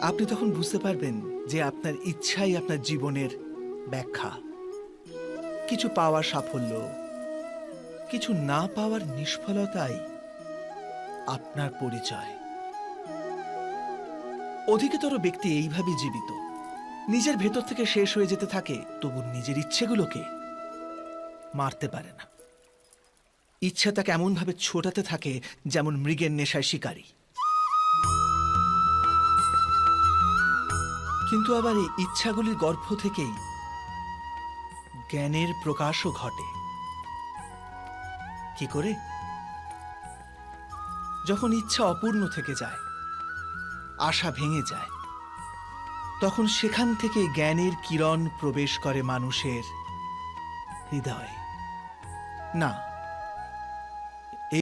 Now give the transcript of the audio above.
আপনি তখন বুঝতে পারবেন যে আপনার ইচ্ছাই আপনার জীবনের ব্যাখ্যা। কিছু পাওয়ার সাফল্য, কিছু না পাওয়ার নিষ্ফলতাই আপনার পরিচয়। অধিকতর ব্যক্তি এইভাবে জীবিত, নিজের ভেতর থেকে শেষ হয়ে যেতে থাকে, তবু নিজের ইচ্ছেগুলোকে মারতে পারে না। ইচ্ছা তাকে এমনভাবে ছোটাতে থাকে যেমন মৃগের নেশায় শিকারী। কিন্তু আবার এই ইচ্ছাগুলির গর্ভ থেকেই জ্ঞানের প্রকাশও ঘটে। কি করে? যখন ইচ্ছা অপূর্ণ থেকে যায়, আশা ভেঙে যায়, তখন সেখান থেকে জ্ঞানের কিরণ প্রবেশ করে মানুষের হৃদয়। না,